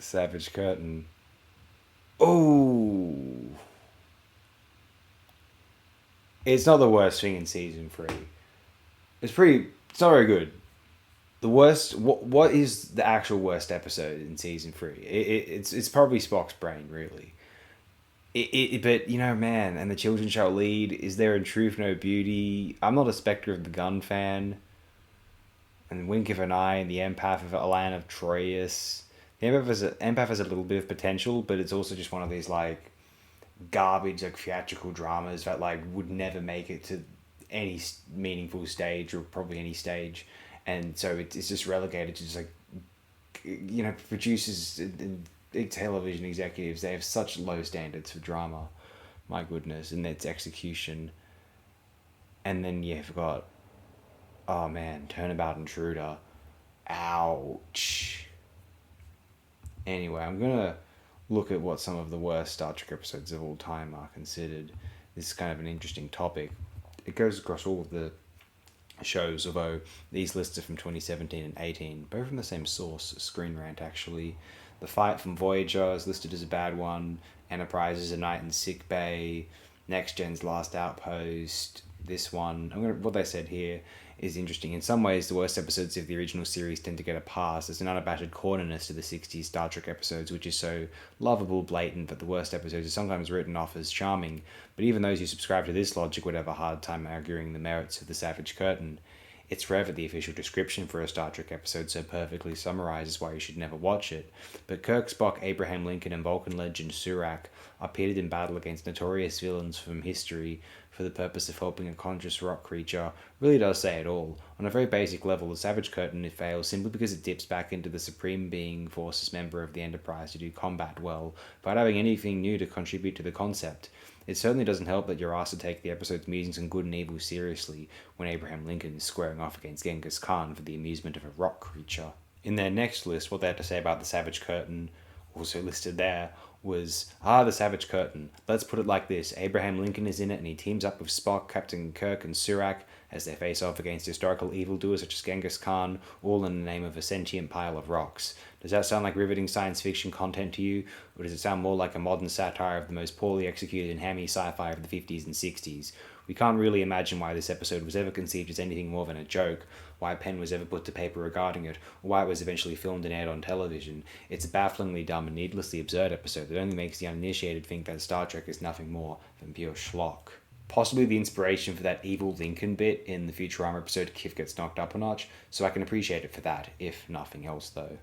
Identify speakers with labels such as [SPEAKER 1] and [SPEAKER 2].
[SPEAKER 1] Savage Curtain. Oh, it's not the worst thing in season 3. It's not very good. The worst. What is the actual worst episode in season 3? It's probably Spock's brain, really. But man, and the children shall lead. Is there in truth no beauty? I'm not a Spectre of the Gun fan. And Wink of an Eye and the Empath of Alan of Troyes. The Empath has a little bit of potential, but it's also just one of these like garbage like theatrical dramas that like would never make it to any meaningful stage or probably any stage, and so it's just relegated to just like producers and big television executives. They have such low standards for drama, my goodness, and its execution. And then you've got, oh man, Turnabout Intruder. Ouch. Anyway, I'm gonna look at what some of the worst Star Trek episodes of all time are considered. This is kind of an interesting topic. It goes across all of the shows, although these lists are from 2017 and 18, both from the same source, Screen Rant actually. The Fight from Voyager is listed as a bad one. Enterprise is A Night in Sick Bay. Next Gen's Last Outpost. This one, what they said here is interesting. In some ways, the worst episodes of the original series tend to get a pass. There's an unabashed corniness to the 60s Star Trek episodes, which is so lovable, blatant, but the worst episodes are sometimes written off as charming. But even those who subscribe to this logic would have a hard time arguing the merits of the Savage Curtain. It's forever the official description for a Star Trek episode so perfectly summarizes why you should never watch it. But Kirk, Spock, Abraham Lincoln, and Vulcan legend Surak are pitted in battle against notorious villains from history for the purpose of helping a conscious rock creature really does say it all. On a very basic level, the Savage Curtain fails simply because it dips back into the Supreme Being Forces member of the Enterprise to do combat well, without having anything new to contribute to the concept. It certainly doesn't help that you're asked to take the episode's musings on good and evil seriously when Abraham Lincoln is squaring off against Genghis Khan for the amusement of a rock creature. In their next list, what they had to say about the Savage Curtain, also listed there, was, the Savage Curtain. Let's put it like this. Abraham Lincoln is in it and he teams up with Spock, Captain Kirk, and Surak as they face off against historical evildoers such as Genghis Khan, all in the name of a sentient pile of rocks. Does that sound like riveting science fiction content to you, or does it sound more like a modern satire of the most poorly executed and hammy sci-fi of the 50s and 60s? We can't really imagine why this episode was ever conceived as anything more than a joke, why a pen was ever put to paper regarding it, or why it was eventually filmed and aired on television. It's a bafflingly dumb and needlessly absurd episode that only makes the uninitiated think that Star Trek is nothing more than pure schlock. Possibly the inspiration for that evil Lincoln bit in the Futurama episode Kif Gets Knocked Up a Notch, so I can appreciate it for that, if nothing else though.